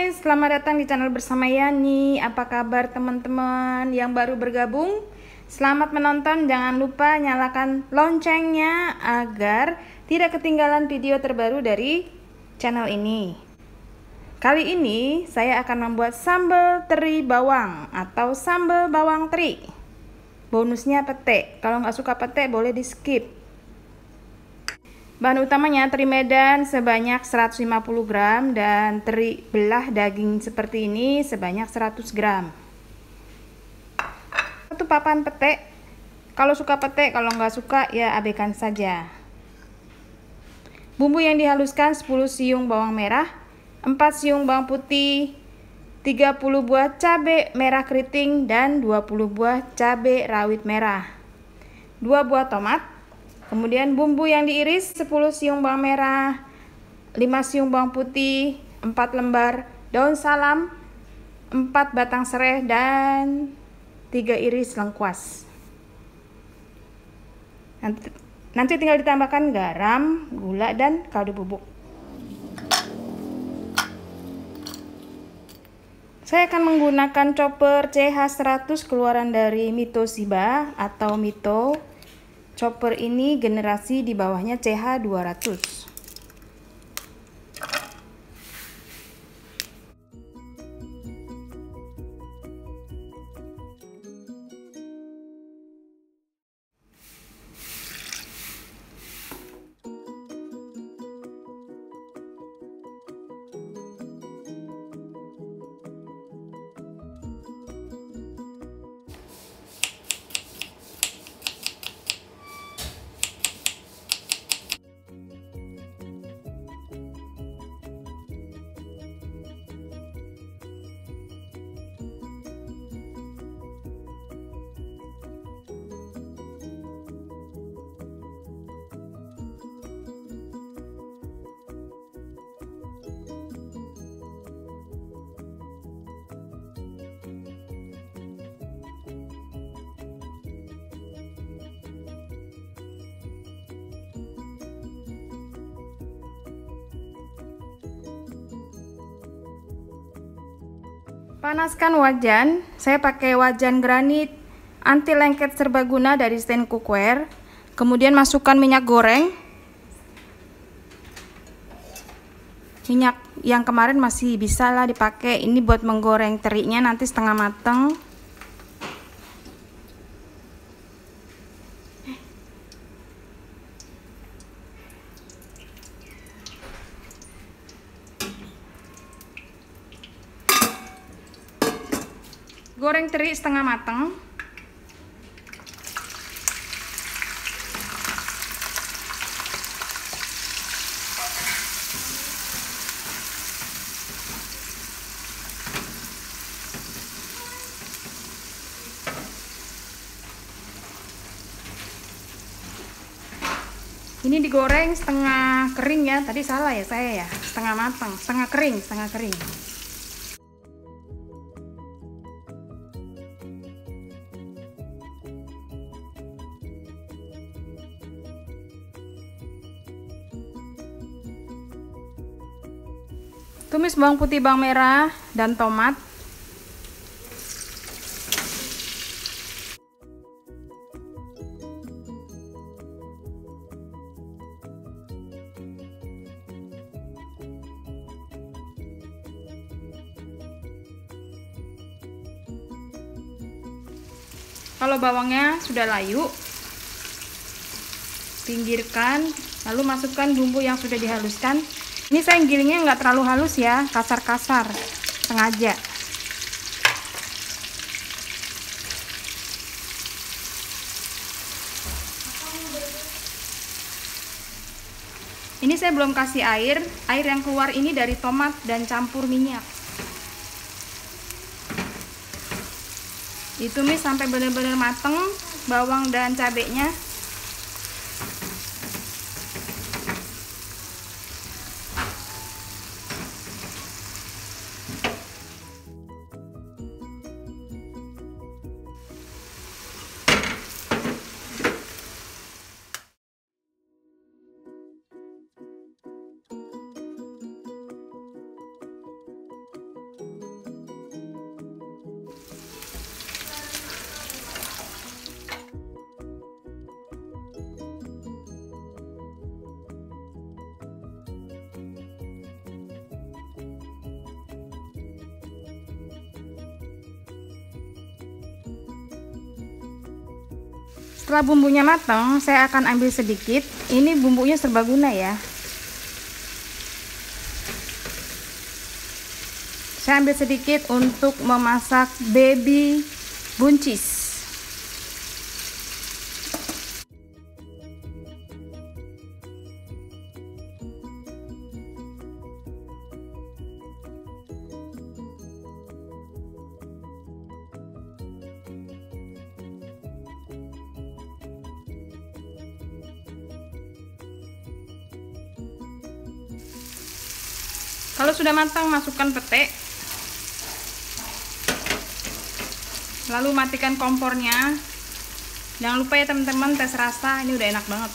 Hai, selamat datang di channel bersama Yani. Apa kabar teman-teman yang baru bergabung? Selamat menonton, jangan lupa nyalakan loncengnya agar tidak ketinggalan video terbaru dari channel ini. Kali ini saya akan membuat sambal teri bawang atau sambal bawang teri. Bonusnya pete, kalau nggak suka pete boleh di skip. Bahan utamanya teri Medan sebanyak 150 gram dan teri belah daging seperti ini sebanyak 100 gram. Satu papan pete, kalau suka pete, kalau nggak suka ya abaikan saja. Bumbu yang dihaluskan 10 siung bawang merah, 4 siung bawang putih, 30 buah cabai merah keriting dan 20 buah cabai rawit merah, 2 buah tomat. Kemudian bumbu yang diiris 10 siung bawang merah, 5 siung bawang putih, 4 lembar daun salam, 4 batang serai dan 3 iris lengkuas. Nanti tinggal ditambahkan garam, gula dan kaldu bubuk. Saya akan menggunakan chopper CH100 keluaran dari Mito Shiba atau Mito. Chopper ini generasi di bawahnya CH200. Panaskan wajan, saya pakai wajan granit anti lengket serbaguna dari stand cookware. Kemudian masukkan minyak goreng. Minyak yang kemarin masih bisa lah dipakai, ini buat menggoreng terinya nanti setengah mateng. Goreng teri setengah mateng. Ini digoreng setengah kering ya. Tadi salah ya saya ya. Setengah matang, setengah kering, setengah kering. Tumis bawang putih, bawang merah, dan tomat. Kalau bawangnya sudah layu, pinggirkan, lalu masukkan bumbu yang sudah dihaluskan. Ini saya gilingnya nggak terlalu halus ya, kasar-kasar, sengaja. Ini saya belum kasih air yang keluar ini dari tomat dan campur minyak. Ditumis sampai benar-benar mateng bawang dan cabenya. Setelah bumbunya matang, saya akan ambil sedikit. Ini bumbunya serbaguna ya. Saya ambil sedikit untuk memasak baby buncis. Kalau sudah matang, masukkan pete. Lalu matikan kompornya. Jangan lupa ya teman-teman, tes rasa. Ini udah enak banget.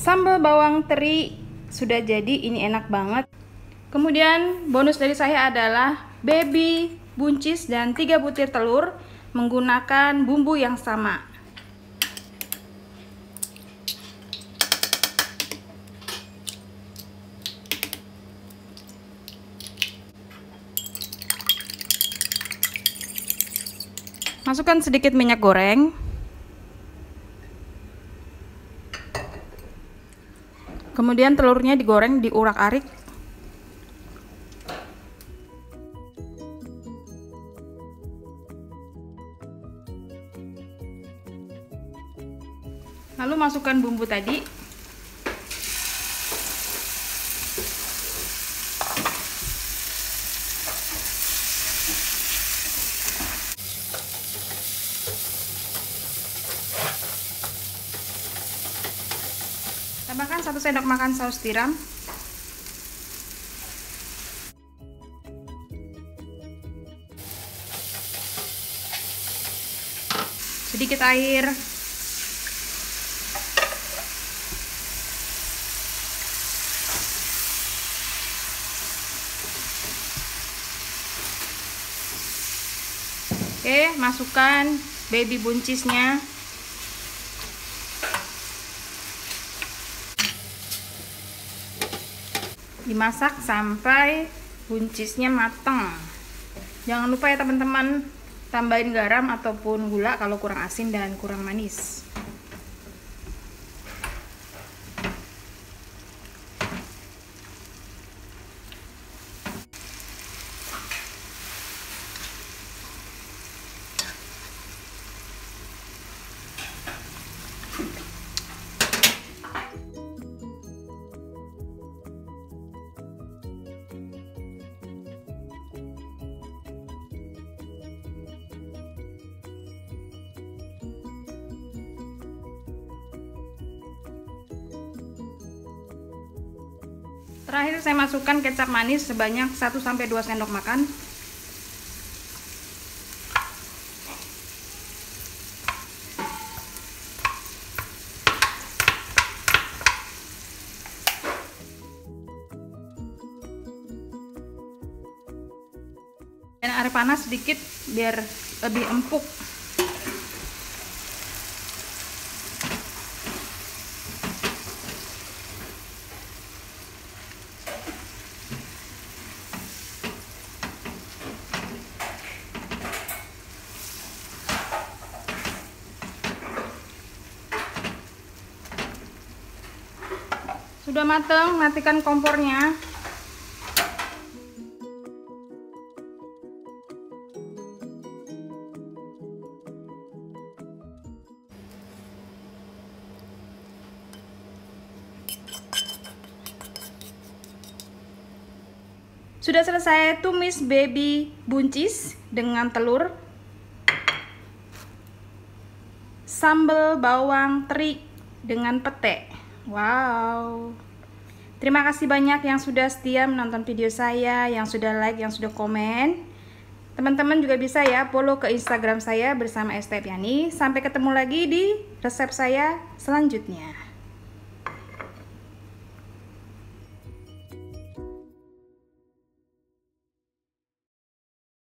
Sambal bawang teri sudah jadi, ini enak banget. Kemudian bonus dari saya adalah baby buncis dan 3 butir telur menggunakan bumbu yang sama. Masukkan sedikit minyak goreng. Kemudian telurnya digoreng, diurak-arik. Lalu masukkan bumbu tadi. Tambahkan 1 sendok makan saus tiram. Sedikit air. Oke, masukkan baby buncisnya. Dimasak sampai buncisnya matang. Jangan lupa ya teman-teman, tambahin garam ataupun gula kalau kurang asin dan kurang manis. Terakhir saya masukkan kecap manis sebanyak 1-2 sendok makan. Dan air panas sedikit biar lebih empuk. Sudah matang, matikan kompornya. Sudah selesai tumis baby buncis dengan telur, sambal bawang teri dengan pete. Wow, Terima kasih banyak yang sudah setia menonton video saya, yang sudah like, yang sudah komen. Teman-teman juga bisa ya follow ke Instagram saya bersama Estepiani. Sampai ketemu lagi di resep saya selanjutnya.